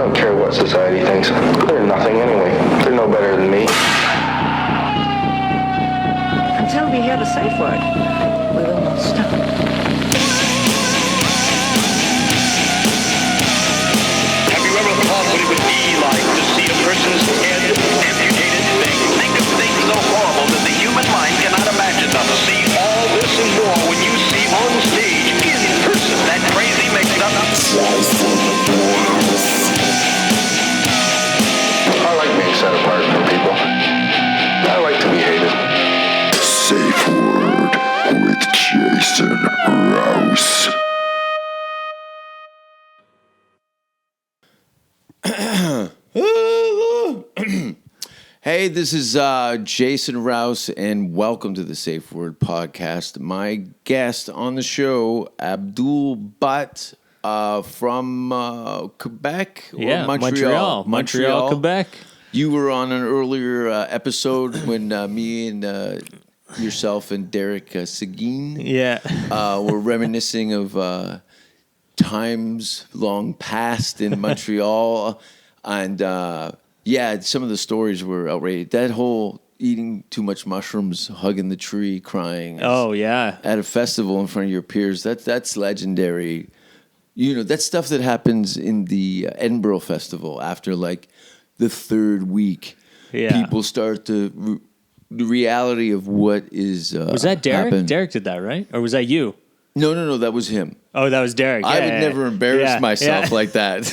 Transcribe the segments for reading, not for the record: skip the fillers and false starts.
don't care what society thinks. They're nothing anyway. They're no better than me. Until we hear the safe word, we will not stop. Have you ever thought what it would be like to see a person's head amputated? Think of things so horrible that the human mind cannot imagine them. See all this and more when you see on stage, in person, that crazy mix-up. I like being set apart from people. I like to be hated. Safe Word with Jason Rouse. Hey, this is Jason Rouse, and welcome to the Safe Word Podcast. My guest on the show, Abdul Butt from Quebec or Montreal? Montreal, Quebec. You were on an earlier episode when me and yourself and Derek Seguin were reminiscing of times long past in Montreal. And some of the stories were outrageous. That whole eating too much mushrooms, hugging the tree, crying. Oh, yeah. At a festival in front of your peers. That's legendary. You know, that's stuff that happens in the Edinburgh Festival after like the third week. Yeah. People start to... the reality of what is was that Derek? happened. Derek did that, right? Or was that you? No, that was him. Oh, that was Derek. I would never embarrass myself like that.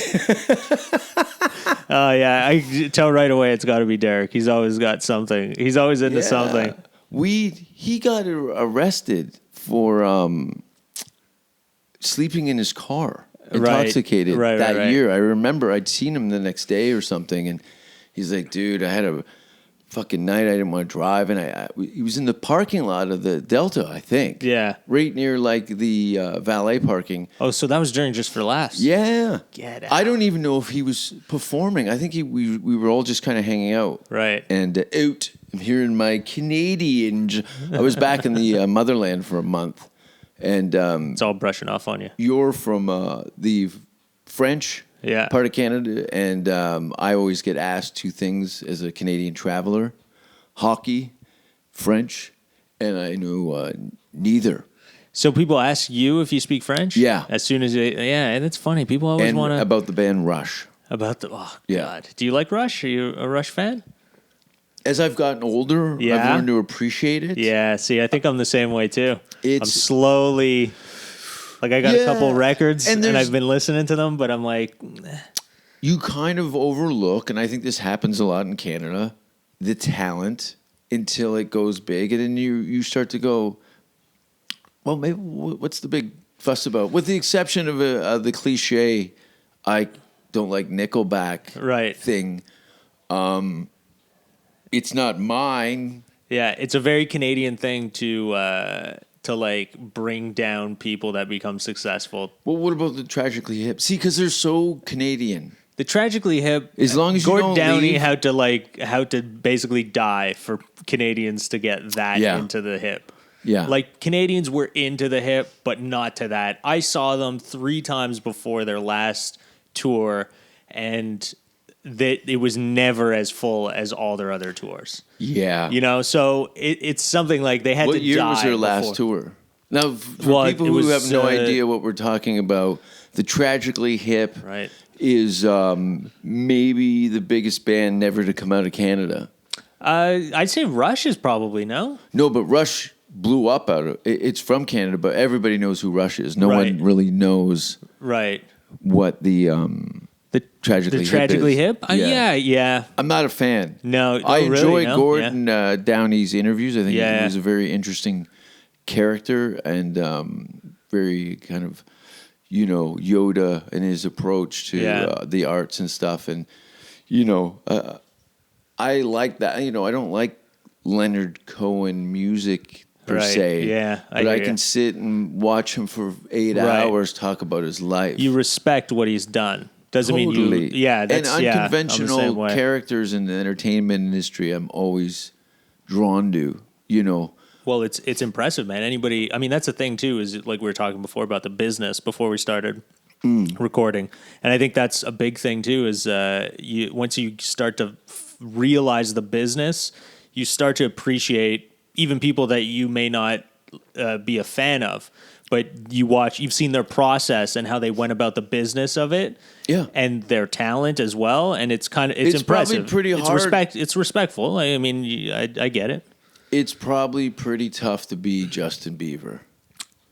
Oh, yeah. I tell right away it's got to be Derek. He's always got something. He's always into something. He got arrested for sleeping in his car, intoxicated that year. I remember I'd seen him the next day or something, and he's like, dude, I had a fucking night. I didn't want to drive, and he was in the parking lot of the Delta, I think. Yeah, right near like the valet parking. Oh, so that was during Just for Laughs. Yeah, get out. I don't even know if he was performing. I think we were all just kind of hanging out. Right. And out. I'm hearing my Canadian. I was back in the motherland for a month, and it's all brushing off on you. You're from the French. Yeah. Part of Canada, and I always get asked two things as a Canadian traveler: hockey, French, and I know neither. So people ask you if you speak French? Yeah. As soon as and it's funny. People always want to... about the band Rush. God. Do you like Rush? Are you a Rush fan? As I've gotten older, I've learned to appreciate it. Yeah, see, I think I'm the same way, too. I'm slowly... Like, I got a couple records, and I've been listening to them, but I'm like... You kind of overlook, and I think this happens a lot in Canada, the talent until it goes big, and then you start to go, well, maybe what's the big fuss about? With the exception of the cliche, I don't like Nickelback thing. It's not mine. Yeah, it's a very Canadian thing to like bring down people that become successful. Well, what about the Tragically Hip? See, because they're so Canadian. The Tragically Hip. As long as Gordon you don't Downey leave. how to basically die for Canadians to get that into the hip. Yeah, like Canadians were into the hip, but not to that. I saw them 3 times before their last tour, and it was never as full as all their other tours. Yeah. You know, so it's something like they had to die. What year was their last tour? Now, for people who have no idea what we're talking about, the Tragically Hip is maybe the biggest band never to come out of Canada. I'd say Rush is probably, no? No, but Rush blew up out of... It's from Canada, but everybody knows who Rush is. No one really knows what the Tragically Hip? Yeah. I'm not a fan. No, I enjoy no? Gordon Downey's interviews. I think he was a very interesting character and very kind of, Yoda in his approach to the arts and stuff. And, I like that. I don't like Leonard Cohen music per se. Yeah, but I can sit and watch him for 8 hours talk about his life. You respect what he's done. Doesn't mean you... Yeah, that's... And unconventional characters in the entertainment industry I'm always drawn to, Well, it's impressive, man. Anybody... I mean, that's the thing, too, is like we were talking before about the business before we started. recording. And I think that's a big thing too, is once you start to realize the business, you start to appreciate even people that you may not be a fan of, but you've seen their process and how they went about the business of it, and their talent as well, and it's impressive. Probably pretty hard. It's respectful. I mean, I get it. It's probably pretty tough to be Justin Bieber.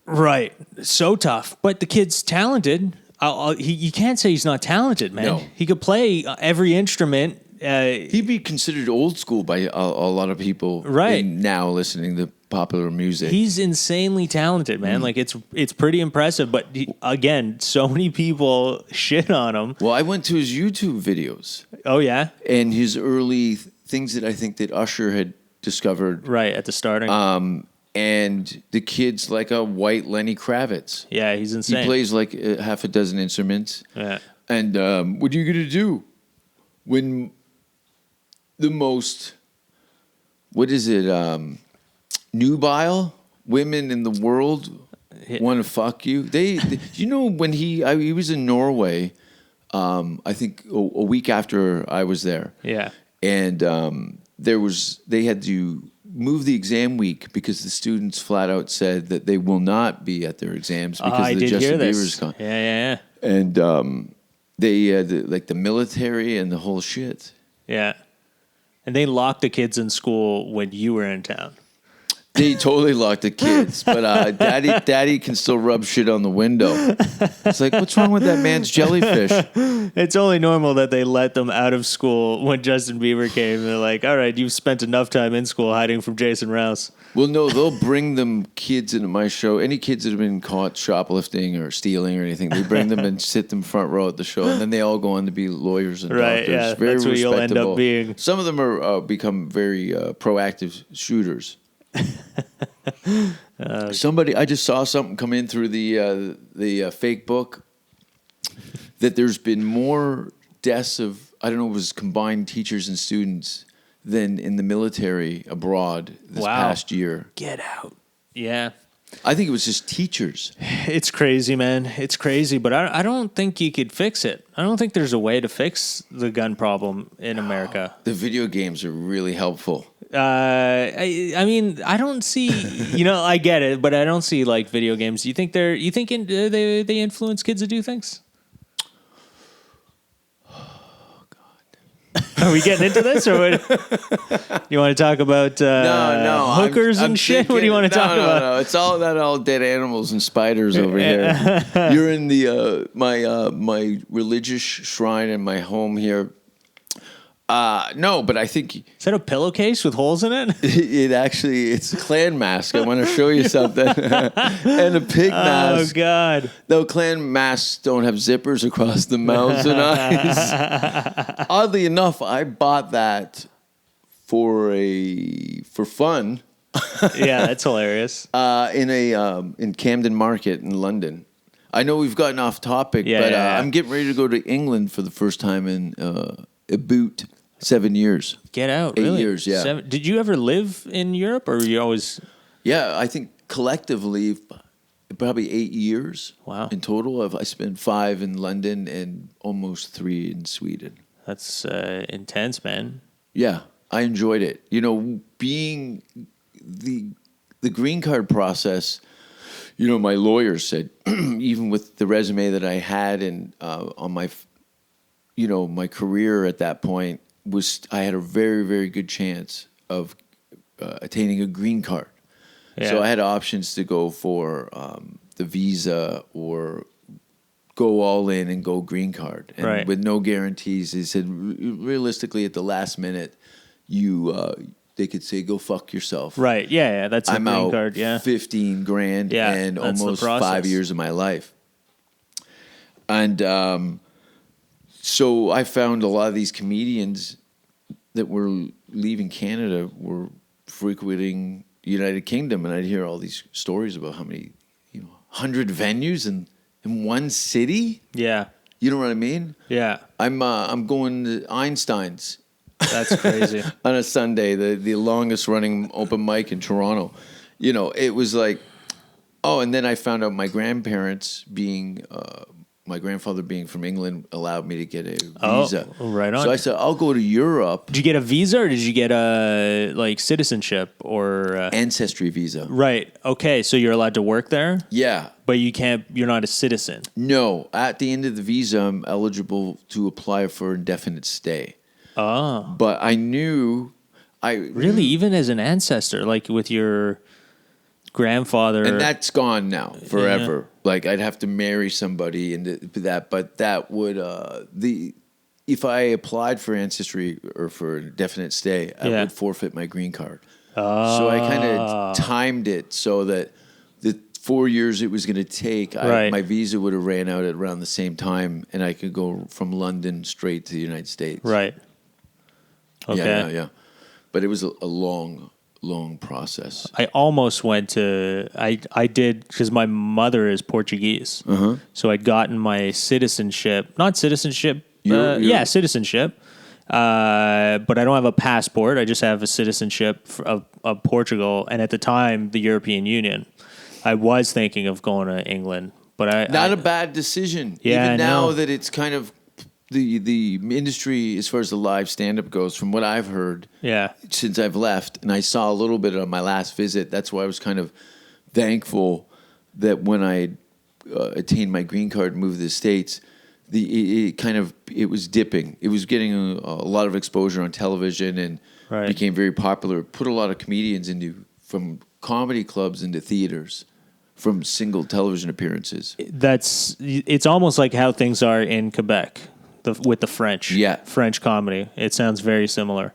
Right, so tough. But the kid's talented. You can't say he's not talented, man. No. He could play every instrument. He'd be considered old school by a lot of people right now listening to popular music. He's insanely talented, man. Like it's pretty impressive. But again, so many people shit on him. Well, I went to his YouTube videos. Oh yeah, and his early things that I think that Usher had discovered right at the starting. And the kid's like a white Lenny Kravitz. Yeah, he's insane. He plays like half a dozen instruments. Yeah. And what are you gonna do when the most, what is it, nubile women in the world want to fuck you? They you know, when he was in Norway, I think a week after I was there. Yeah. And they had to move the exam week because the students flat out said that they will not be at their exams because the Justin Bieber's gone. Yeah. And they like the military and the whole shit. Yeah. And they locked the kids in school when you were in town. They totally locked the kids, but daddy can still rub shit on the window. It's like, what's wrong with that man's jellyfish? It's only normal that they let them out of school when Justin Bieber came. They're like, all right, you've spent enough time in school hiding from Jason Rouse. Well, no, they'll bring them kids into my show. Any kids that have been caught shoplifting or stealing or anything, they bring them and sit them front row at the show, and then they all go on to be lawyers and right, doctors. Yeah, very that's what you'll end up being. Some of them are become very proactive shooters. I just saw something come in through the fake book that there's been more deaths of, I don't know, it was combined teachers and students than in the military abroad this past year. Get out. Yeah. I think it was just teachers. It's crazy, man. It's crazy, but I don't think you could fix it. I don't think there's a way to fix the gun problem in America. The video games are really helpful. I mean, I don't see, I get it, but I don't see like video games. You think they influence kids to do things? Are we getting into this, or what? You want to talk about hookers and shit? What do you want to talk about? No, it's all dead animals and spiders over here. You're in the my religious shrine in my home here. No, but I think... Is that a pillowcase with holes in it? It's a clan mask. I want to show you something. And a pig mask. Oh, God. Though clan masks don't have zippers across the mouths and eyes. Oddly enough, I bought that for fun. Yeah, that's hilarious. In Camden Market in London. I know we've gotten off topic, but I'm getting ready to go to England for the first time in about 7 years. Get out, 8 really? years, yeah. Did you ever live in Europe, or were you always... Yeah, I think collectively, probably 8 years. Wow. In total. I spent 5 in London and almost 3 in Sweden. That's intense, man. Yeah, I enjoyed it. Being the green card process, my lawyer said, even with the resume that I had and on my... my career at that point I had a very, very good chance of attaining a green card. Yeah. So I had options to go for the visa or go all in and go green card. And with no guarantees, they said realistically at the last minute, they could say, go fuck yourself. Right. Yeah. That's a I'm green out card. Yeah. $15,000 and almost 5 years of my life. And, so I found a lot of these comedians that were leaving Canada were frequenting the United Kingdom, and I'd hear all these stories about how many, 100 venues in one city. Yeah, you know what I mean. Yeah, I'm going to Einstein's. That's crazy. On a Sunday, the longest running open mic in Toronto. It was like, and then I found out my grandparents being. my grandfather being from England allowed me to get a visa. Oh, right on. So I said, I'll go to Europe. Did you get a visa or did you get a citizenship or Ancestry visa. Right. Okay. So you're allowed to work there, Yeah. but you're not a citizen. No. At the end of the visa, I'm eligible to apply for indefinite stay. Oh. But I knew Really? Even as an ancestor, like with your grandfather. And that's gone now forever. Yeah. Like I'd have to marry somebody and that, but that would if I applied for ancestry or for indefinite stay, I would forfeit my green card. So I kind of timed it so that the 4 years it was going to take, my visa would have ran out at around the same time, and I could go from London straight to the United States. Right. Okay. Yeah. But it was a long process. I almost went to, I did, because my mother is Portuguese. Uh-huh. So I'd gotten my citizenship, not citizenship, citizenship. But I don't have a passport. I just have a citizenship of Portugal. And at the time, the European Union. I was thinking of going to England, but Not a bad decision. Yeah, Even now that it's kind of the industry, as far as the live stand-up goes, from what I've heard, since I've left, and I saw a little bit on my last visit, that's why I was kind of thankful that when I attained my green card and moved to the States, it was dipping. It was getting a lot of exposure on television and became very popular. Put a lot of comedians from comedy clubs into theaters. From single television appearances. It's almost like how things are in Quebec with the French. Yeah. French comedy. It sounds very similar.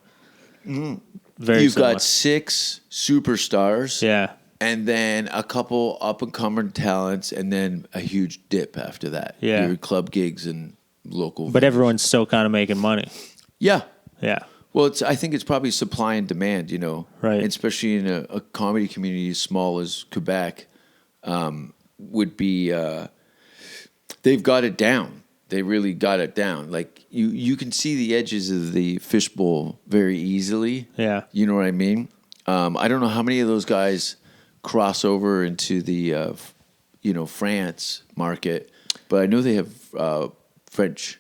Mm. You've got 6 superstars. Yeah. And then a couple up-and-coming talents, and then a huge dip after that. Yeah. Your club gigs and local. But venues. everyone's still kind of making money. Yeah. Yeah. Well, I think it's probably supply and demand, Right. And especially in a comedy community as small as Quebec. Would be they've got it down. They really got it down. Like you can see the edges of the fishbowl very easily. Yeah. You know what I mean? I don't know how many of those guys cross over into the France market, but I know they have French.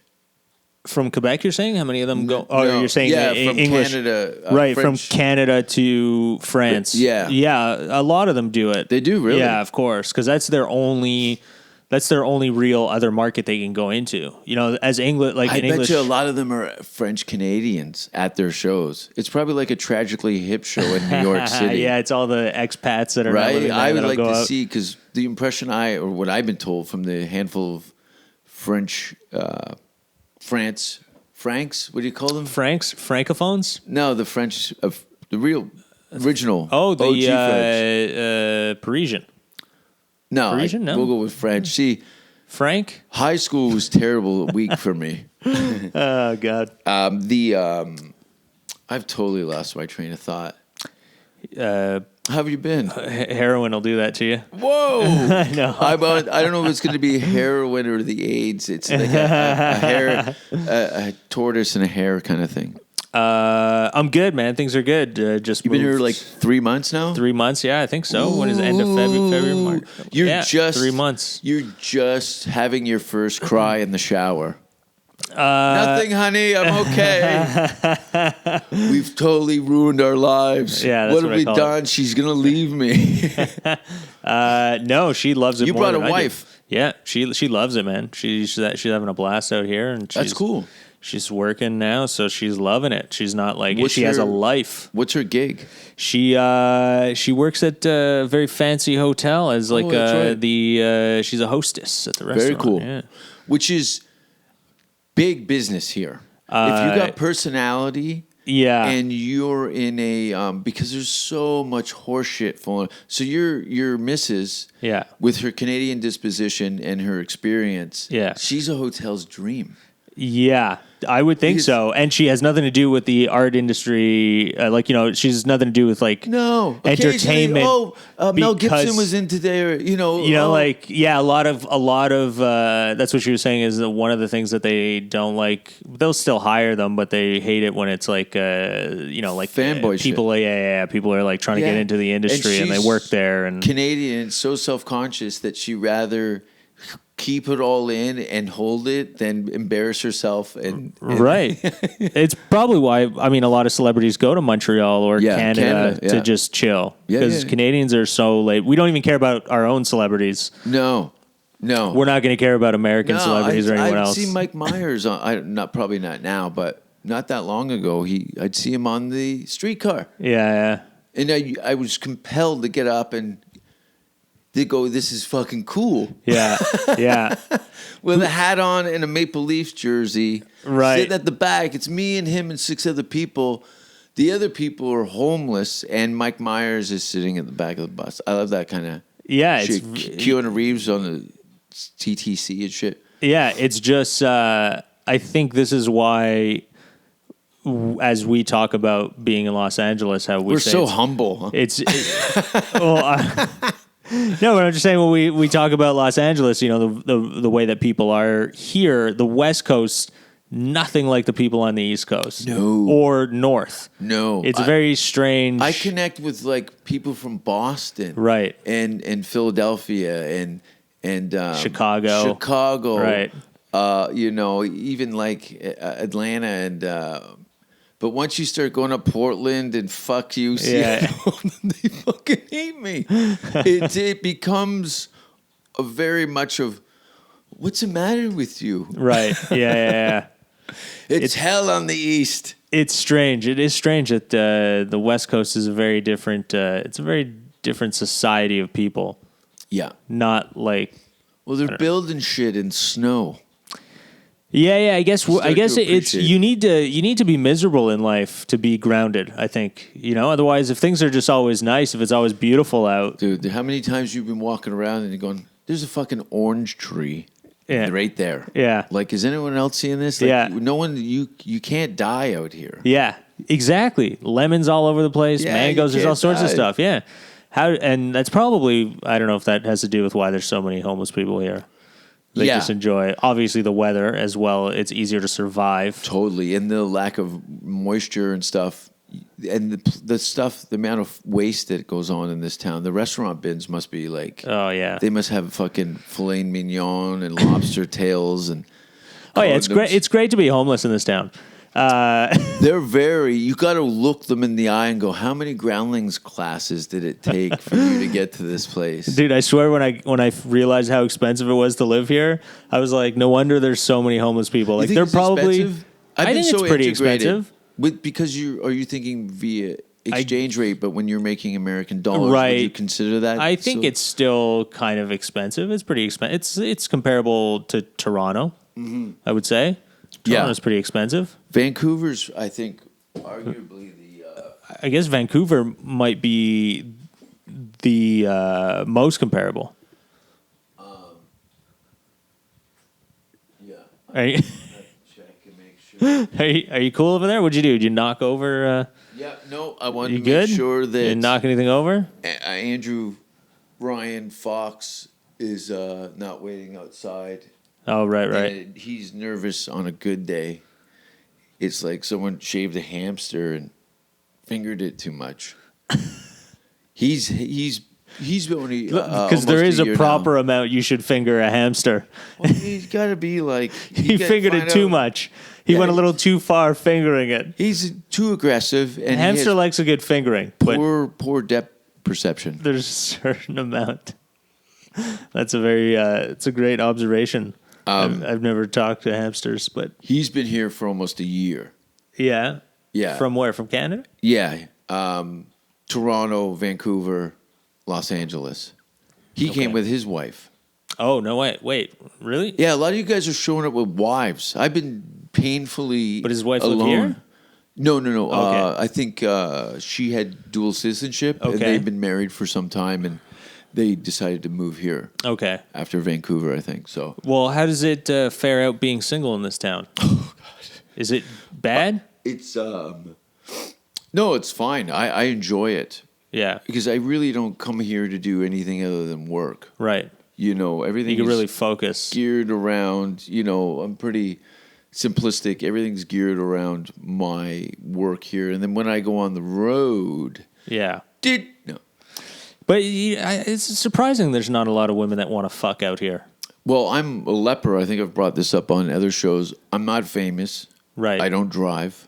From Quebec, you're saying? How many of them go? Oh, No, you're saying from English. Canada. Right, French. from Canada to France. Yeah. Yeah, a lot of them do it. They do, really? Yeah, of course, because that's their only real other market they can go into. As English, like I in bet English. you a lot of them are French Canadians at their shows. It's probably like a Tragically Hip show in New York City. Yeah, it's all the expats that are not living right. there I would that'll like go to out. see, because the impression or what I've been told from the handful of French Franks, what do you call them? Francophones? No, the French, the real original. Oh, the OG French. Parisian. No, Parisian? No. We'll go with French. See, Frank? high school was terrible week for me. Oh, God. I've totally lost my train of thought. How have you been? Heroin will do that to you. Whoa! I know. I don't know if it's going to be heroin or the AIDS. It's like a tortoise and a hare kind of thing. I'm good, man. Things are good. You've been here like 3 months now? 3 months, yeah, I think so. When is the end of February, March? You're just 3 months. You're just having your first cry in the shower. Nothing, honey. I'm okay. We've totally ruined our lives. Yeah, that's what what have I we call done? She's gonna leave me. No, she loves it. You more brought than a I do. wife. Yeah, she loves it, man. She's having a blast out here, and That's cool. She's working now, so she's loving it. She's not like What's she has a her- life. What's her gig? She works at a very fancy hotel as like that's right. she's a hostess at the restaurant. Very cool. Yeah. Which is big business here. If you got personality, Yeah. and you're in a because there's so much horseshit falling. So your missus, Yeah. with her Canadian disposition and her experience, Yeah. she's a hotel's dream. Yeah, I would think Because- so. And she has nothing to do with the art industry. She has nothing to do with like No, entertainment. Mel Gibson because- was into there. a lot of that's what she was saying is that one of the things that they don't like. They'll still hire them, but they hate it when it's like Fanboy people. Yeah, people are like trying to get Yeah. into the industry and they she's work there and Canadian, so self-conscious that she rather keep it all in and hold it than embarrass herself and right. It's probably why a lot of celebrities go to Montreal or Canada to just chill because Canadians are so late. We don't even care about our own celebrities. No. We're not going to care about American celebrities or anyone else. I'd see Mike Myers probably not now, but not that long ago. I'd see him on the streetcar. Yeah. And I was compelled to get up and they go, this is fucking cool. Yeah. With a hat on and a Maple Leafs jersey. Right. Sitting at the back. It's me and him and 6 other people. The other people are homeless, and Mike Myers is sitting at the back of the bus. I love that kind of shit. Keanu Reeves on the TTC and shit. Yeah, it's just, I think this is why, as we talk about being in Los Angeles, how we're so humble. Huh? No, but I'm just saying when we talk about Los Angeles, the way that people are here, the West Coast, nothing like the people on the East Coast. No. Or North. No. It's very strange. I connect with like people from Boston. Right. And Philadelphia and Chicago. Right. Even like Atlanta and but once you start going to Portland and fuck you, Seattle, they fucking hate me. It becomes a very much of what's the matter with you? Right. Yeah. It's hell on the East. It's strange. It is strange that the West Coast is a very different. It's a very different society of people. Yeah. Not like. Well, they're building shit in snow. Yeah. I guess it's you need to be miserable in life to be grounded. I think Otherwise, if things are just always nice, if it's always beautiful out, dude. How many times you've been walking around and you're going, "There's a fucking orange tree." Yeah. Right there. Yeah. Like, is anyone else seeing this? Like, yeah. No one. You can't die out here. Yeah. Exactly. Lemons all over the place. Yeah, mangoes. There's all sorts of stuff. Yeah. And that's probably, I don't know if that has to do with why there's so many homeless people here. They just enjoy, obviously, the weather as well. It's easier to survive. Totally. And the lack of moisture and stuff. And the amount of waste that goes on in this town. The restaurant bins must be like... Oh, yeah. They must have fucking filet mignon and lobster tails and... Oh, yeah. It's great. It's great to be homeless in this town. They're you got to look them in the eye and go, how many groundlings classes did it take for you to get to this place? Dude, I swear when I realized how expensive it was to live here, I was like, no wonder there's so many homeless people. Like they're probably expensive? I think it's pretty expensive. Because are you thinking via exchange rate, but when you're making American dollars, right. would you consider that? I think it's still kind of expensive. It's pretty expensive. It's comparable to Toronto, I would say. Toronto's pretty expensive. Vancouver's, I think, arguably I guess Vancouver might be the most comparable. Yeah. Are you, check and make sure. Are you cool over there? What'd you do? Did you knock over? Yeah, no, I wanted to make sure that... You didn't knock anything over? Andrew Ryan Fox is not waiting outside. Oh, right. And he's nervous on a good day. It's like someone shaved a hamster and fingered it too much. He's only because there is a proper amount you should finger a hamster. Well, he's got to be like he fingered it too much. He went a little too far fingering it. He's too aggressive, and hamster likes a good fingering. Poor depth perception. There's a certain amount. That's it's a great observation. I've never talked to hamsters, but he's been here for almost a year. Yeah. From where? From Canada? Yeah. Toronto, Vancouver, Los Angeles. He came with his wife. Oh, no way. Wait, really? Yeah, a lot of you guys are showing up with wives. I've been painfully But his wife alone. lived here? No. Okay. I think she had dual citizenship, and Okay. they've been married for some time, and they decided to move here. Okay. After Vancouver, I think. So. Well, how does it fare out being single in this town? Oh, God. Is it bad? It's no, it's fine. I enjoy it. Yeah. Because I really don't come here to do anything other than work. Right. Everything you can is really focus. Geared around, I'm pretty simplistic. Everything's geared around my work here. And then when I go on the road. Yeah. No. But it's surprising there's not a lot of women that want to fuck out here. Well, I'm a leper. I think I've brought this up on other shows. I'm not famous. Right. I don't drive.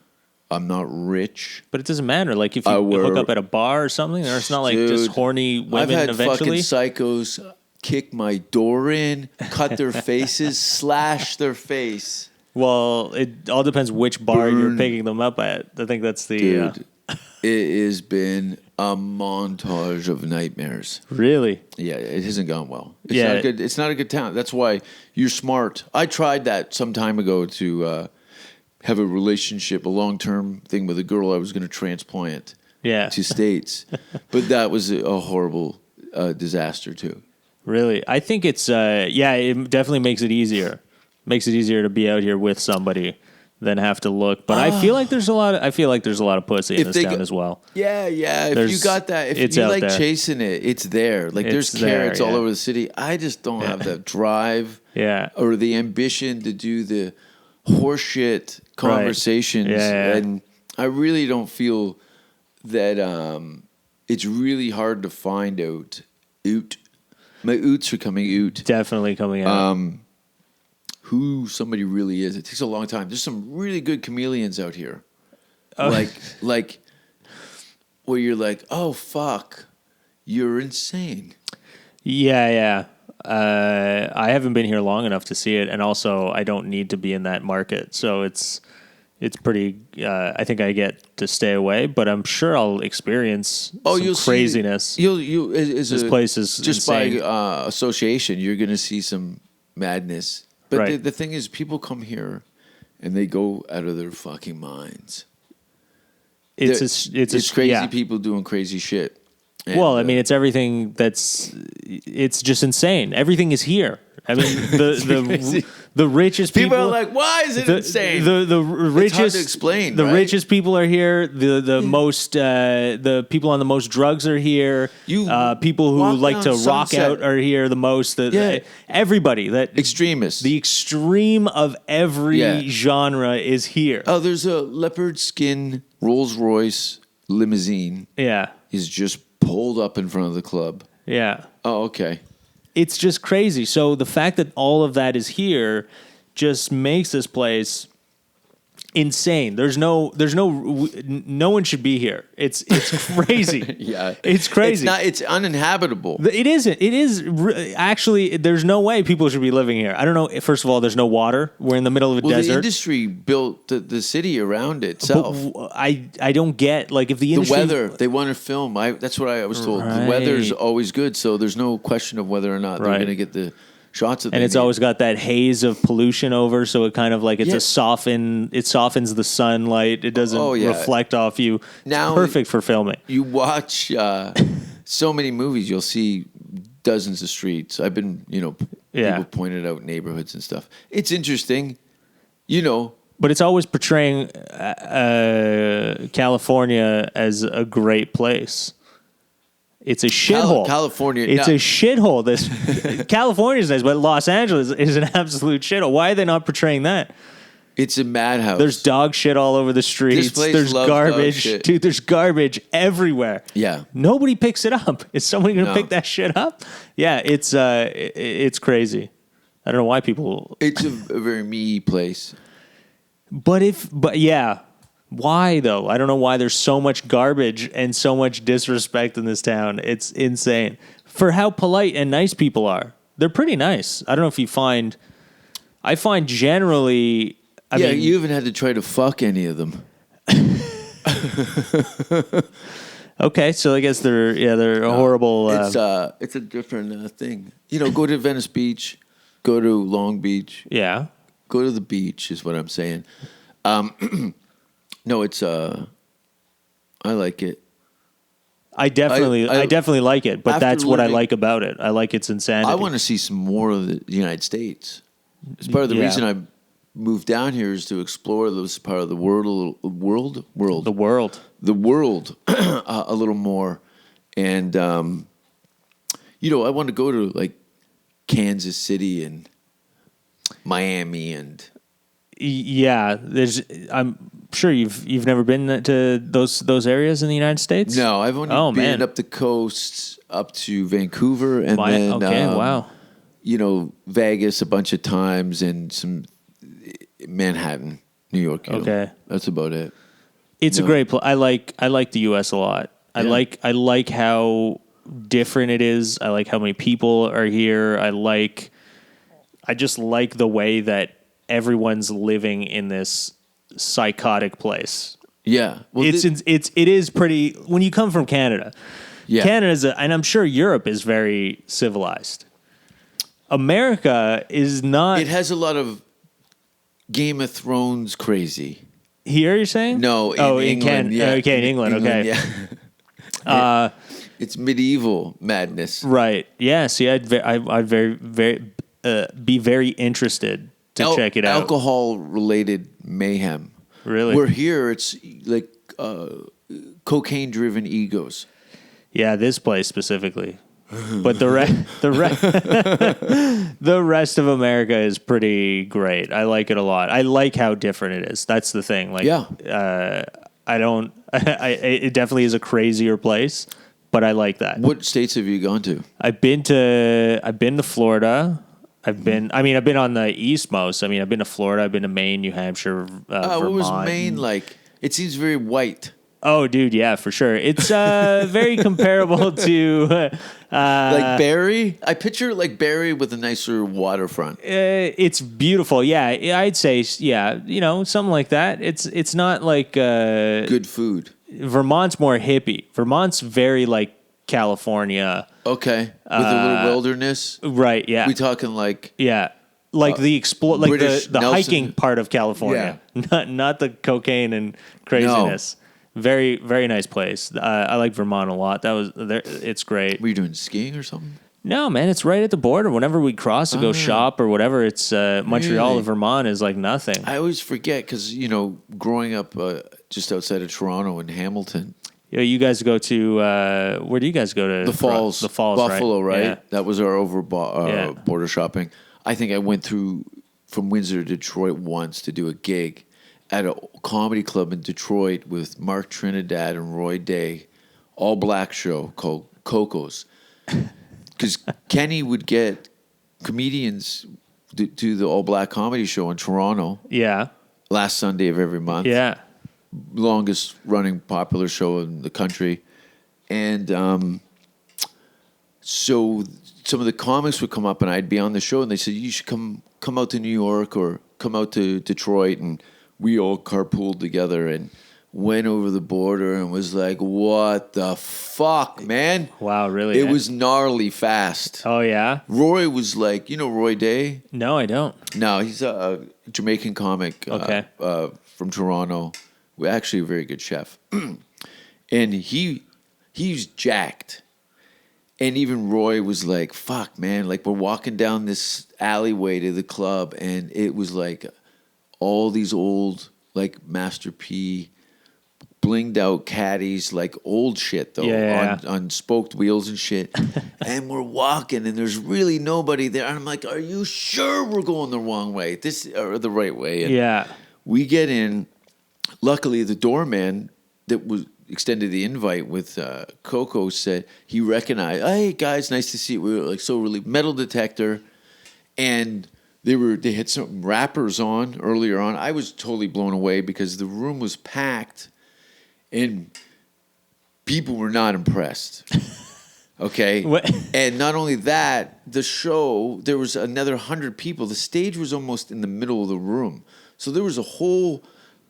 I'm not rich. But it doesn't matter. Like if you hook up at a bar or something, or it's not like just horny women I've had eventually. fucking psychos kick my door in, cut their faces, slash their face. Well, it all depends which bar you're picking them up at. I think that's the... Dude, it has been a montage of nightmares. Really? Yeah, it hasn't gone well. It's not a good town. That's why you're smart. I tried that some time ago to have a relationship, a long-term thing with a girl I was going to transplant to States. But that was a horrible disaster, too. Really? I think it's, it definitely makes it easier. Makes it easier to be out here with somebody than have to look. But I feel like there's a lot of pussy in this town as well. Yeah. If you got that, if you like chasing it, it's there. Like there's carrots all over the city. I just don't have the drive or the ambition to do the horseshit conversations. And I really don't feel that it's really hard to find out. My oots are coming out. Definitely coming out. Who somebody really is. It takes a long time. There's some really good chameleons out here. Like where you're like, oh, fuck, you're insane. Yeah. I haven't been here long enough to see it, and also I don't need to be in that market, so it's pretty. I think I get to stay away, but I'm sure I'll experience some craziness. This place is just insane. By association. You're going to see some madness. But the thing is, people come here and they go out of their fucking minds. It's crazy people doing crazy shit. And, I mean, it's everything it's just insane. Everything is here. I mean, the richest people are like, why is it insane? The richest, it's hard to explain. The richest people are here. The most the people on the most drugs are here. People who like to rock out are here the most. Everybody extremists. The extreme of every genre is here. Oh, there's a leopard skin Rolls Royce limousine. Yeah, is just pulled up in front of the club. Yeah. Oh, okay. It's just crazy. So the fact that all of that is here just makes this place insane. No one should be here. It's crazy. Yeah. It's crazy. It's uninhabitable. It isn't. It is actually, there's no way people should be living here. I don't know. First of all, there's no water. We're in the middle of a desert. The industry built the city around itself. But I don't get, like, if the industry... The weather, they want to film. That's what I was told. Right. The weather's always good, so there's no question of whether or not they're going to get the shots of. And it's always got that haze of pollution over, so it kind of like it softens the sunlight. It doesn't reflect off you. It's perfect for filming. You watch so many movies, you'll see dozens of streets. I've been, people pointed out neighborhoods and stuff. It's interesting, But it's always portraying California as a great place. It's a shithole. California. It's a shithole. California's nice, but Los Angeles is an absolute shithole. Why are they not portraying that? It's a madhouse. There's dog shit all over the streets. This place there's loves garbage. dog shit. Dude, there's garbage everywhere. Yeah. Nobody picks it up. Is somebody going to pick that shit up? Yeah, it's crazy. I don't know why people... It's a very me place. But yeah... Why, though? I don't know why there's so much garbage and so much disrespect in this town. It's insane. For how polite and nice people are. They're pretty nice. I don't know if you find... I find generally... I mean, you haven't had to try to fuck any of them. Okay, so I guess they're a horrible... It's a different thing. Go to Venice Beach. Go to Long Beach. Yeah. Go to the beach is what I'm saying. No, it's I like it. I definitely like it, but that's what I like about it. I like its insanity. I want to see some more of the United States. It's part of the reason I moved down here is to explore this part of the world a little more, and I want to go to like Kansas City and Miami and. Yeah, I'm sure you've never been to those areas in the United States. No, I've only been up the coast, up to Vancouver, and then wow. Vegas a bunch of times and some Manhattan, New York. Okay. That's about it. It's a great place. I like the U.S. a lot. I like how different it is. I like how many people are here. I just like the way that everyone's living in this psychotic place. Yeah. Well, it is pretty when you come from Canada. Yeah. Canada's and I'm sure Europe is very civilized. America is not. It has a lot of Game of Thrones crazy. Here, you're saying? No, in England. In England. Okay. Yeah. It's medieval madness. Right. Yeah. See, I'd be very interested to check it out. Alcohol-related mayhem. Really? Where here, it's like cocaine-driven egos. Yeah, this place specifically. But the rest of America is pretty great. I like it a lot. I like how different it is. That's the thing. Like, it definitely is a crazier place, but I like that. What states have you gone to? I've been to Florida. I've been on the East most. I've been to Florida. I've been to Maine, New Hampshire, Vermont. What was Maine like? It seems very white. Oh, dude, yeah, for sure. It's very comparable to like Barrie. I picture like Barrie with a nicer waterfront. It's beautiful. Yeah, I'd say something like that. It's not like good food. Vermont's more hippie. Vermont's very like California. Okay, with a little wilderness. Right. Yeah. We talking like the hiking part of California, not the cocaine and craziness. No. Very, very nice place. I like Vermont a lot. It's great. Were you doing skiing or something? No, man, it's right at the border. Whenever we cross to go shop or whatever, it's Montreal to Vermont is like nothing. I always forget because, growing up just outside of Toronto in Hamilton. Yeah, you guys go to, where do you guys go to? The Falls. The Falls, Buffalo, right? Yeah. That was our border shopping. I think I went through from Windsor to Detroit once to do a gig at a comedy club in Detroit with Mark Trinidad and Roy Day, all black show called Coco's. Because Kenny would get comedians to the all black comedy show in Toronto. Yeah. Last Sunday of every month. Yeah. Longest running popular show in the country. And so some of the comics would come up and I'd be on the show and they said, you should come out to New York or come out to Detroit. And we all carpooled together and went over the border and was like, what the fuck, man? Wow, really? It was gnarly fast. Oh, yeah? Roy was like, Roy Day? No, I don't. No, he's a Jamaican comic from Toronto. We're actually a very good chef. And he's jacked. And even Roy was like, fuck, man. Like, we're walking down this alleyway to the club and it was like all these old, like, Master P, blinged out caddies, like old shit, though, on spoked wheels and shit. And we're walking, and there's really nobody there. And I'm like, are you sure we're going the wrong way? Or the right way? And we get in. Luckily, the doorman that was extended the invite with Coco said he recognized, hey, guys, nice to see you. We were like so really metal detector. And they had some rappers on earlier on. I was totally blown away because the room was packed and people were not impressed. Okay? And not only that, the show, there was another 100 people. The stage was almost in the middle of the room. So there was a whole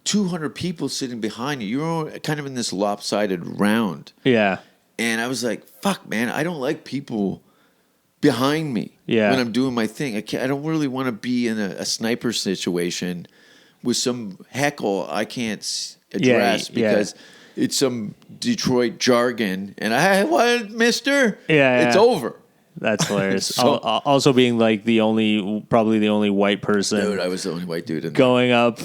200 people sitting behind you. You're kind of in this lopsided round. Yeah. And I was like, fuck, man, I don't like people behind me when I'm doing my thing. I don't really want to be in a sniper situation with some heckle I can't address because it's some Detroit jargon. And what, mister? It's over. That's hilarious. Also being like probably the only white person. Dude, I was the only white dude in there. Going up.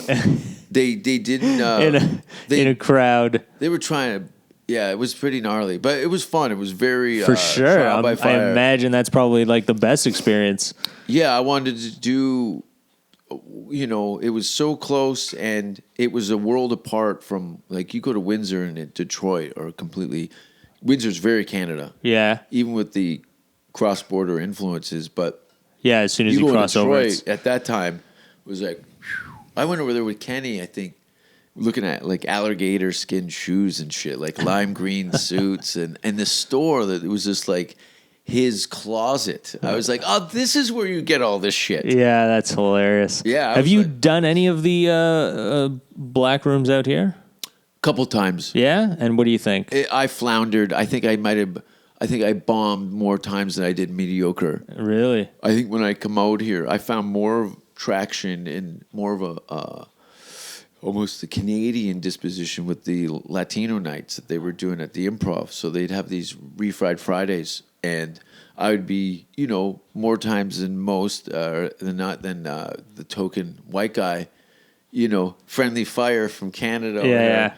They didn't. In a crowd. They were trying to. Yeah, it was pretty gnarly, but it was fun. It was very for sure. Trial by fire. I imagine that's probably like the best experience. Yeah, I wanted to do. It was so close, and it was a world apart from like you go to Windsor and Detroit are completely. Windsor's very Canada. Yeah, even with the cross-border influences, but Yeah, as soon as you go cross to over. Detroit at that time was like, whew. I went over there with Kenny, I think, looking at like alligator skin shoes and shit, like lime green suits, and the store that it was just like his closet. I was like, oh, this is where you get all this shit. Yeah, that's hilarious. Yeah, have you done any of the black rooms out here? Couple times. Yeah, and what do you think? I floundered. I think I bombed more times than I did mediocre. Really? I think when I come out here, I found more traction and more of a almost a Canadian disposition with the Latino nights that they were doing at the Improv. So they'd have these refried Fridays, and I would be, more times than most than the token white guy, friendly fire from Canada. Yeah.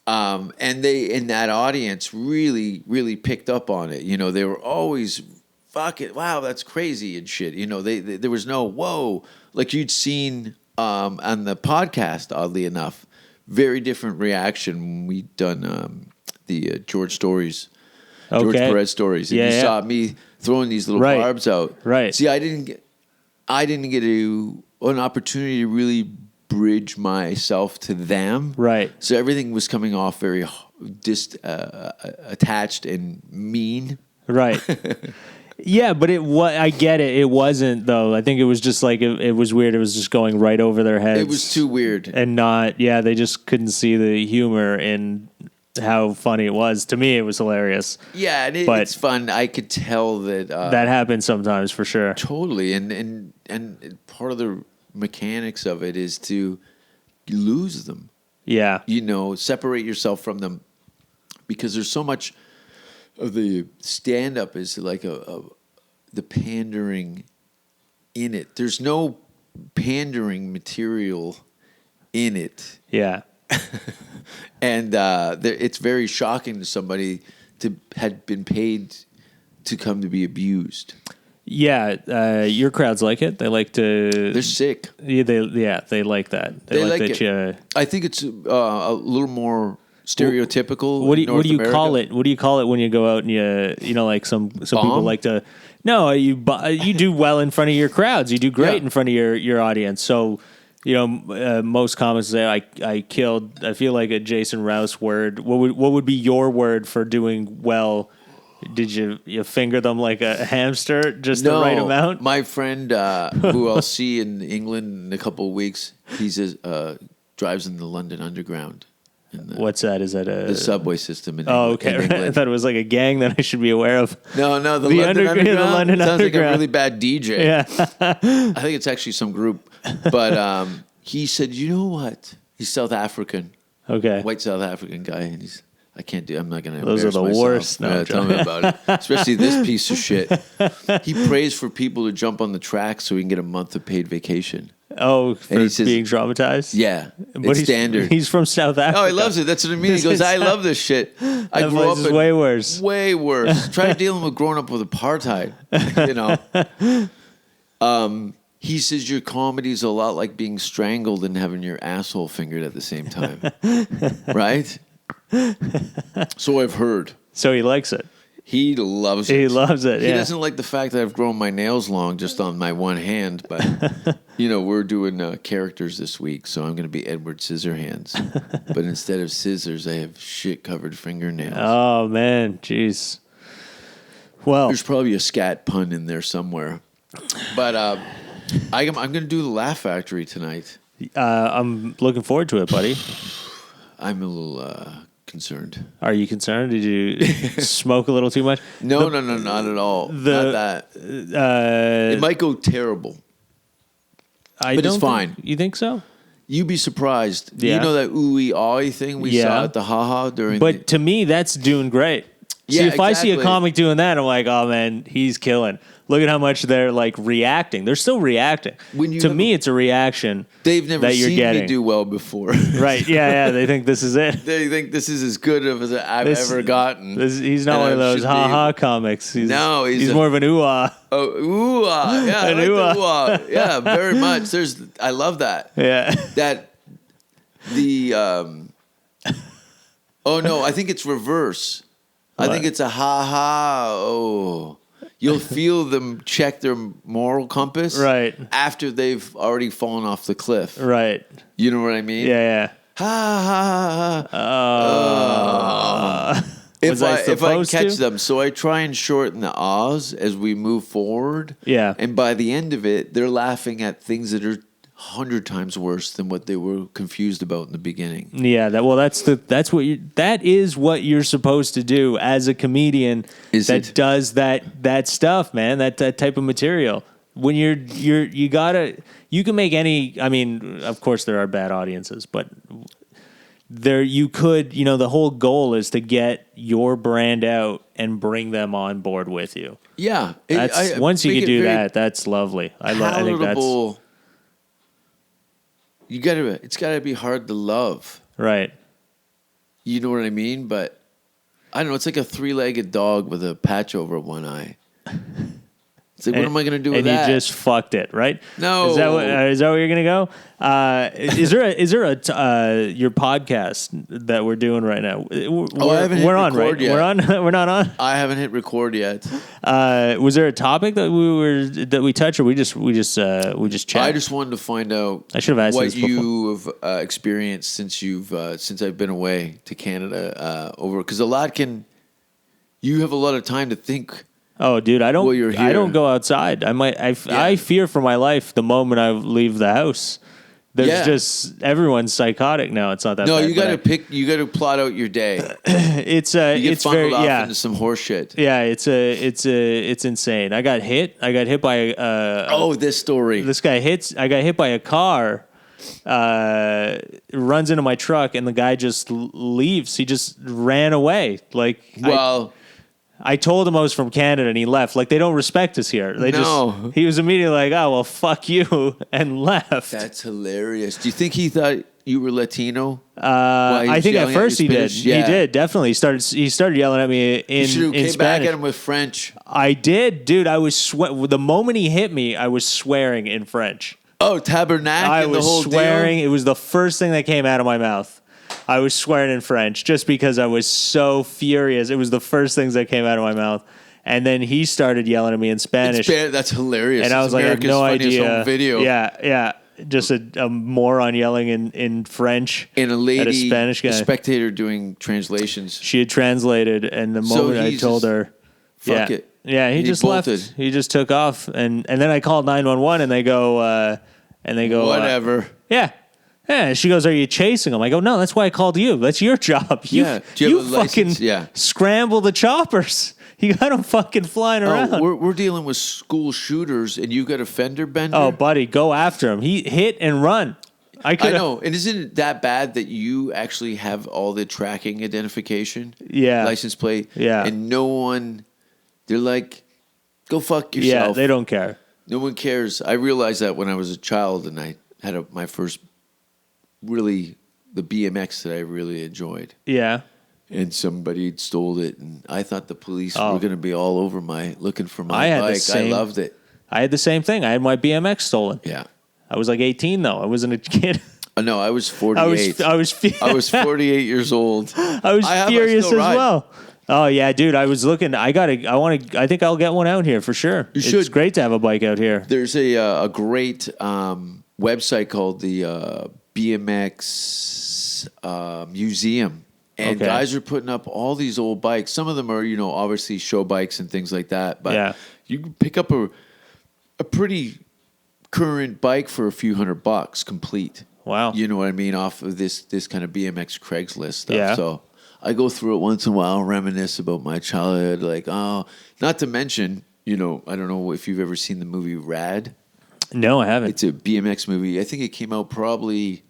And they in that audience really, really picked up on it. They were always, fuck it, wow, that's crazy and shit. They there was no whoa like you'd seen on the podcast. Oddly enough, very different reaction when we'd done the George Perez stories. And you saw me throwing these little barbs out. Right. See, I didn't get an opportunity to really bridge myself to them. Right. So everything was coming off very attached and mean. Right. Yeah, but I get it. It wasn't, though. I think it was just like, it was weird. It was just going right over their heads. It was too weird. And they just couldn't see the humor in how funny it was. To me, it was hilarious. Yeah, and it's fun. I could tell that... that happens sometimes, for sure. Totally. And part of the mechanics of it is to lose them. Yeah. Separate yourself from them, because there's so much of the stand-up is like the pandering in it. There's no pandering material in it. Yeah. And it's very shocking to somebody to had been paid to come to be abused. Yeah, your crowds like it. They like to. They're sick. Yeah, they like that. They like that. It. I think it's a little more stereotypical. What do you call it? What do you call it when you go out and you like some people like to? No, you do well in front of your crowds. You do great in front of your audience. So. Most comics say I killed. I feel like a Jason Rouse word. What would be your word for doing well? Did you finger them like a hamster, just the right amount? My friend, who I'll see in England in a couple of weeks, he drives in the London Underground. What's that? Is that the subway system in England? Oh, okay. I thought it was like a gang that I should be aware of. No, the London Underground. The London sounds Underground. Like a really bad DJ. Yeah. I think it's actually some group. But he said, you know what? He's South African. Okay. White South African guy. And I'm not going to Those are the myself. worst. No, tell me about it. Especially this piece of shit. He prays for people to jump on the track so he can get a month of paid vacation. Oh, for being traumatized? Yeah. But it's standard. He's from South Africa. Oh, he loves it. That's what I mean. He goes, I love this shit. I grew up way worse. Way worse. Try dealing with growing up with apartheid. He says your comedy is a lot like being strangled and having your asshole fingered at the same time. Right? So I've heard. So he likes it. He loves it. He loves it, He doesn't like the fact that I've grown my nails long just on my one hand, but, we're doing characters this week, so I'm going to be Edward Scissorhands. But instead of scissors, I have shit-covered fingernails. Oh, man. Jeez. Well. There's probably a scat pun in there somewhere. But I'm going to do the Laugh Factory tonight. I'm looking forward to it, buddy. I'm a little concerned. Are you concerned? Did you smoke a little too much? No, not at all. Not that. It might go terrible. But it's fine. You think so? You'd be surprised. Yeah. You know that ooey-awey thing we saw at the Ha-Ha during But to me, that's doing great. Yeah, see, if I see a exactly. comic doing that, I'm like, oh, man, he's killing. Look at how much they're like reacting. They're still reacting. To me, it's a reaction. They've never that you're seen getting. me do well before. Right? Yeah. They think this is it. They think this is as good as I've ever gotten. He's not one of those ha-ha comics. He's more of an ooh-ah. Oh, ooh-ah. Yeah, An I like ooh-ah. the ooh-ah. Yeah, very much. I love that. Yeah. Oh, no, I think it's reverse. What? I think it's a ha-ha. Oh. you'll feel them check their moral compass Right. after they've already fallen off the cliff. Right. You know what I mean? Yeah. Ha ha ha. Was I If I supposed catch to? them, so I try and shorten the ahs as we move forward. Yeah. And by the end of it, they're laughing at things that are 100 times worse than what they were confused about in the beginning. Yeah, that is what you're supposed to do as a comedian does that stuff, man. That type of material. When you can make any. I mean, of course there are bad audiences, but you could. The whole goal is to get your brand out and bring them on board with you. Yeah, once you can do that, that's lovely. I think that's. It's gotta be hard to love. Right. You know what I mean? But I don't know, it's like a 3-legged dog with a patch over one eye. It's like, what am I going to do with that? And you just fucked it, right? No. Is that where you're going to go? Is there your podcast that we're doing right now? I haven't hit record yet. We're on. We're not on. I haven't hit record yet. Was there a topic that we touched, or we just chat? I just wanted to find out. I should have asked what this before. you have experienced since I've been away to Canada because you have a lot of time to think. Oh, dude, I don't. While you're I don't here. go outside. I fear for my life the moment I leave the house. There's just everyone's psychotic now. It's not that. No, bad, you got to you got to plot out your day. It's You get it's very funneled off into some horse shit. Yeah, it's insane. I got hit by This story. I got hit by a car. Runs into my truck and the guy just leaves. He just ran away. Like, I told him I was from Canada and he left. Like, they don't respect us here. He was immediately like, oh, well, fuck you, and left. That's hilarious. Do you think he thought you were Latino? I think at first he did. Yeah. He did, definitely. He started yelling at me in came Spanish. back at him with French. I did, dude. I was the moment he hit me, I was swearing in French. Oh, tabernacle! I and the was whole swearing. deal? It was the first thing that came out of my mouth. I was swearing in French just because I was so furious. It was the first things that came out of my mouth. And then he started yelling at me in Spanish. That's hilarious. And I was like, I have no idea. Video. Yeah. Just a moron yelling in French and a lady, at a Spanish guy. A spectator doing translations. She had translated, and the moment I told her, fuck it. Yeah, he just bolted. left. He just took off, and then I called 911, and they go, whatever. Yeah. She goes, are you chasing him? I go, no, that's why I called you. That's your job. You fucking scramble the choppers. You got them fucking flying around. We're dealing with school shooters, and you got a fender bender? Oh, buddy, go after him. He hit and run. I know. And isn't it that bad that you actually have all the tracking identification? Yeah. License plate? Yeah. And no one, they're like, go fuck yourself. Yeah, they don't care. No one cares. I realized that when I was a child, and I had my first the BMX that I really enjoyed. Yeah. And somebody had stole it, and I thought the police were going to be all over looking for my bike. I loved it. I had the same thing. I had my BMX stolen. Yeah. I was like 18 though. I wasn't a kid. No, I was 48. I was 48 years old. I was furious as well. Oh yeah, dude. I was looking. I think I'll get one out here for sure. It's great to have a bike out here. There's a great website called the BMX Museum, and guys are putting up all these old bikes. Some of them are, obviously show bikes and things like that. But you can pick up a pretty current bike for a few $100 complete. Wow. You know what I mean? Off of this kind of BMX Craigslist stuff. Yeah. So I go through it once in a while, reminisce about my childhood. Like, not to mention, I don't know if you've ever seen the movie Rad. No, I haven't. It's a BMX movie. I think it came out probably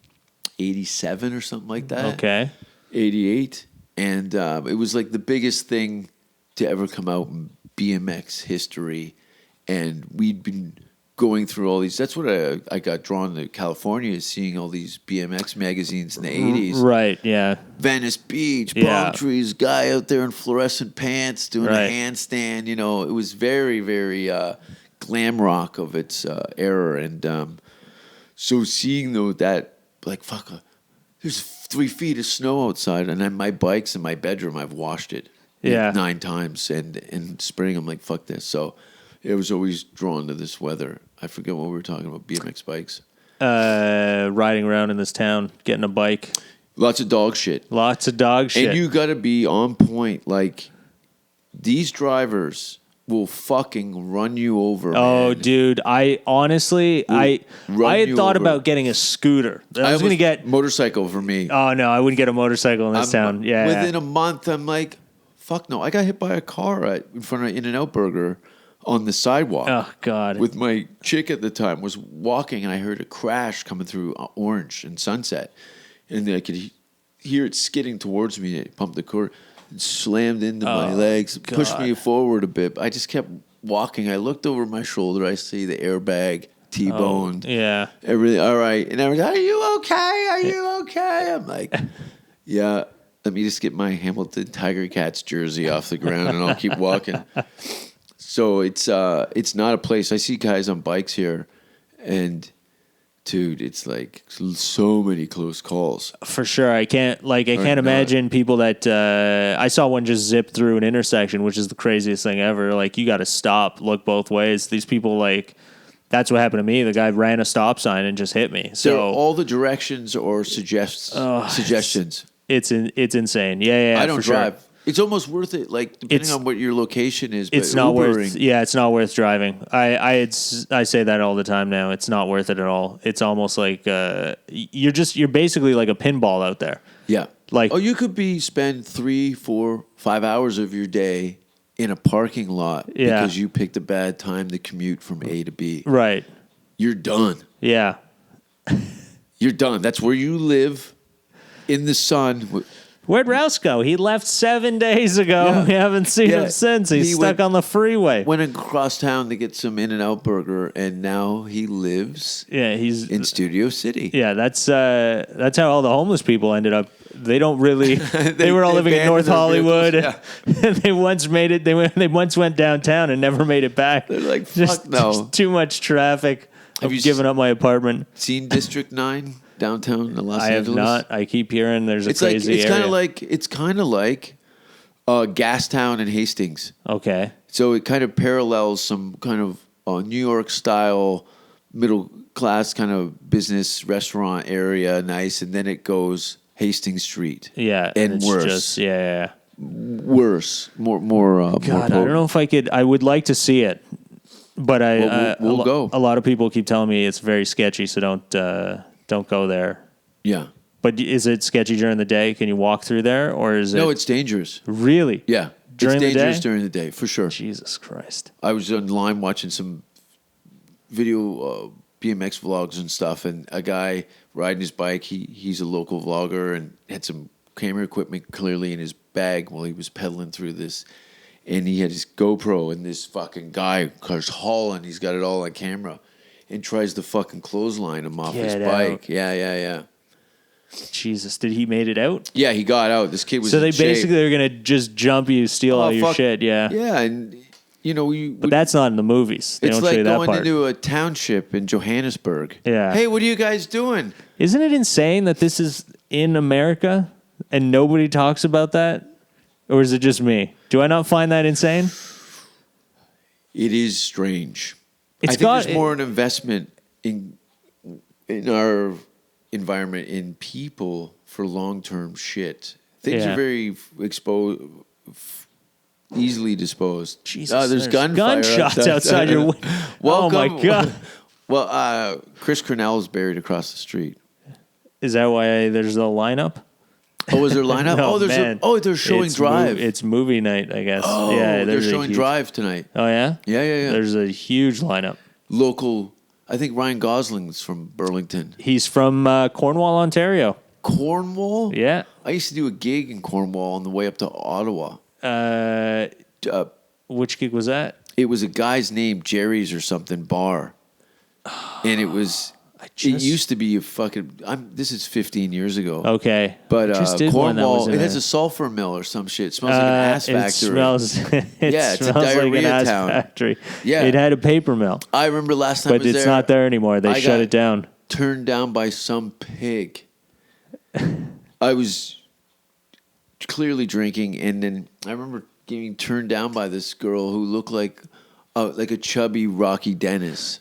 87 or something like that. Okay. 88. And it was like the biggest thing to ever come out in BMX history. And we'd been going through all these. That's what I got drawn to California, is seeing all these BMX magazines in the 80s. Right, yeah. Venice Beach, palm trees, guy out there in fluorescent pants doing a handstand. It was very, very glam rock of its era. And so seeing that, like, there's 3 feet of snow outside, and then my bike's in my bedroom. I've washed it. Yeah. 9 times, and in spring I'm like, fuck this. So it was always drawn to this weather. I forget what we were talking about. BMX bikes. Riding around in this town, getting a bike. Lots of dog shit. Lots of dog shit. And you got to be on point. Like, these drivers will fucking run you over. Oh, man. dude! I honestly, I had thought about getting a scooter. I was gonna get motorcycle for me. Oh no, I wouldn't get a motorcycle in this town. Yeah, within a month, I'm like, fuck no. I got hit by a car in front of In-N-Out Burger on the sidewalk. Oh God! With my chick at the time, was walking, and I heard a crash coming through Orange and Sunset, and I could hear it skidding towards me. I pumped the cord. Slammed into my legs, God. pushed me forward a bit. I just kept walking. I looked over my shoulder. I see the airbag T-boned. Yeah. Everything all right. And I was, are you okay? Are you okay? I'm like, yeah. Let me just get my Hamilton Tiger Cats jersey off the ground, and I'll keep walking. So it's not a place. I see guys on bikes here, and dude, it's like so many close calls. For sure. I can't imagine people that I saw one just zip through an intersection, which is the craziest thing ever. Like, you got to stop, look both ways. These people, like, that's what happened to me. The guy ran a stop sign and just hit me. So all the directions or suggestions. It's insane. Yeah. I don't drive. Sure. It's almost worth it. Like, depending on what your location is. But it's not Ubering, worth. Yeah, it's not worth driving. I say that all the time now. It's not worth it at all. It's almost like you're basically like a pinball out there. Yeah. Like, you could spend 3, 4, 5 hours of your day in a parking lot because you picked a bad time to commute from A to B. Right. You're done. Yeah. You're done. That's where you live in the sun. Where'd Rouse go? He left 7 days ago. Yeah. We haven't seen him since. He's stuck on the freeway. Went across town to get some In-N-Out Burger, and now he lives he's in Studio City. Yeah, that's how all the homeless people ended up. They don't really. they were all living in North Hollywood. And they once made it. They once went downtown and never made it back. They're like, fuck no. Just too much traffic. Have you given up my apartment? Seen District 9? Downtown in Los Angeles? I have not. I keep hearing there's a crazy area. It's kind of like Gastown and Hastings. Okay. So it kind of parallels some kind of New York style middle class kind of business restaurant area, nice, and then it goes Hastings Street. Yeah, and it's worse. Worse. More. God, I don't know if I could. I would like to see it, but we'll go. A lot of people keep telling me it's very sketchy, so don't go there. Yeah. But is it sketchy during the day? Can you walk through there, or is it? No, it's dangerous. Really? Yeah. During it's dangerous the day? during the day, for sure. Jesus Christ. I was online watching some video BMX vlogs and stuff, and a guy riding his bike, he's a local vlogger and had some camera equipment clearly in his bag while he was pedaling through this. And he had his GoPro, and this fucking guy comes hauling. He's got it all on camera. And tries to fucking clothesline him off his bike. Yeah. Jesus, did he made it out? Yeah, he got out. This kid was so they in shape. basically are gonna just jump you, steal all your shit. Yeah. Yeah, and but that's not in the movies. They it's don't like show you that going part. into a township in Johannesburg. Yeah. Hey, what are you guys doing? Isn't it insane that this is in America and nobody talks about that? Or is it just me? Do I not find that insane? It is strange. I think there's more an investment in our environment in people for long-term shit. Things are very easily disposed. Jesus, there's gunshots outside your window. Oh my God. Well, Chris Cornell is buried across the street. Is that why there's a lineup? Oh, is there a lineup? They're showing Drive. It's movie night, I guess. Oh, yeah, they're showing Drive tonight. Oh, yeah? Yeah. There's a huge lineup. Local, I think Ryan Gosling's from Burlington. He's from Cornwall, Ontario. Cornwall? Yeah. I used to do a gig in Cornwall on the way up to Ottawa. Which gig was that? It was a guy's name, Jerry's or something, bar. And it was... It used to be a fucking... this is 15 years ago. Okay. But Cornwall, it has a sulfur mill or some shit. It smells like an ass factory. It's a diarrhea like an ass town. Factory. Yeah. It had a paper mill. I remember last time I was there. But it's not there anymore. They shut it down. Turned down by some pig. I was clearly drinking, and then I remember getting turned down by this girl who looked like a chubby Rocky Dennis.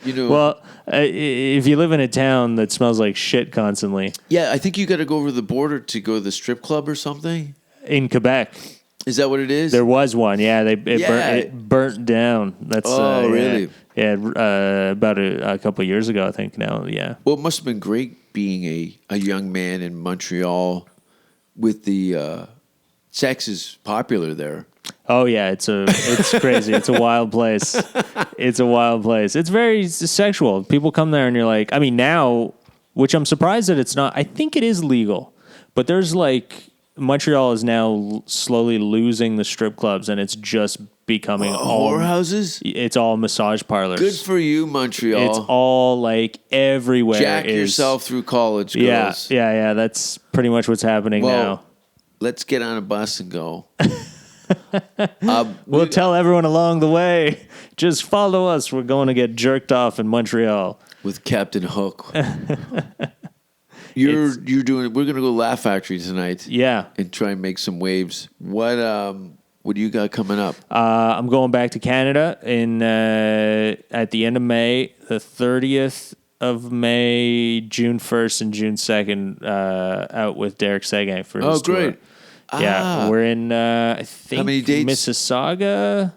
You know. Well, if you live in a town that smells like shit constantly. Yeah, I think you got to go over the border to go to the strip club or something. In Quebec. Is that what it is? There was one, yeah. It burnt down. That's really? Yeah, about a couple of years ago, I think. Now, yeah. Well, it must have been great being a young man in Montreal with the sex is popular there. Oh yeah, it's crazy. It's a wild place. It's a wild place. It's very sexual. People come there and you're like, I mean, now, which I'm surprised that it's not. I think it is legal, but there's like Montreal is now slowly losing the strip clubs, and it's just becoming all whorehouses. It's all massage parlors. Good for you, Montreal. It's all like everywhere. Jack yourself through college, girls. Yeah. That's pretty much what's happening now. Let's get on a bus and go. We'll tell everyone along the way. Just follow us. We're going to get jerked off in Montreal with Captain Hook. You're doing. We're gonna go Laugh Factory tonight. Yeah, and try and make some waves. What do you got coming up? I'm going back to Canada at the end of May, the 30th of May, June 1st, and June 2nd. Out with Derek Seguin for his tour. Great. Yeah, we're in, I think, how many dates? Mississauga,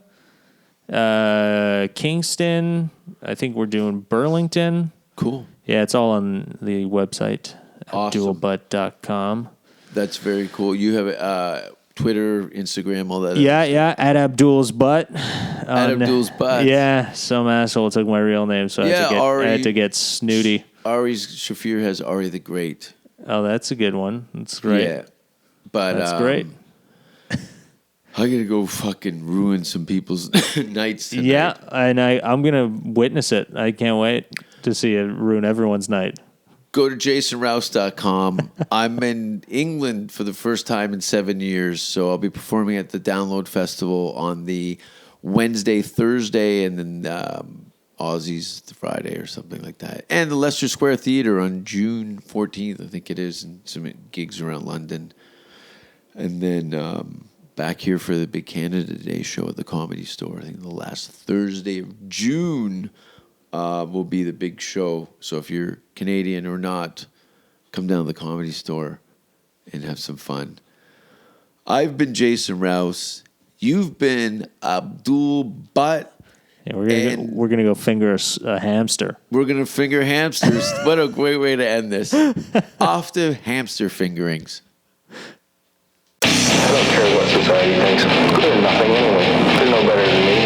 Kingston. I think we're doing Burlington. Cool. Yeah, it's all on the website, awesome. abdulbutt.com. That's very cool. You have Twitter, Instagram, all that. Yeah, at Abdul's Butt. At Abdul's Butt. Yeah, some asshole took my real name, so I had to get snooty. Ari's Shafir has Ari the Great. Oh, that's a good one. That's great. Yeah. But that's great. I gotta go fucking ruin some people's nights tonight. Yeah, and I'm gonna witness it. I can't wait to see it ruin everyone's night. Go to jasonrouse.com. I'm in England for the first time in 7 years, so I'll be performing at the Download Festival on the Wednesday, Thursday, and then Aussies the Friday or something like that. And the Leicester Square Theatre on June 14th, I think it is, and some gigs around London. And then back here for the Big Canada Day show at the Comedy Store. I think the last Thursday of June will be the big show. So if you're Canadian or not, come down to the Comedy Store and have some fun. I've been Jason Rouse. You've been Abdul Butt. Yeah, we're gonna go finger a hamster. We're gonna finger hamsters. What a great way to end this. Off to hamster fingerings. I don't care what society thinks. They're nothing anyway. They're no better than me.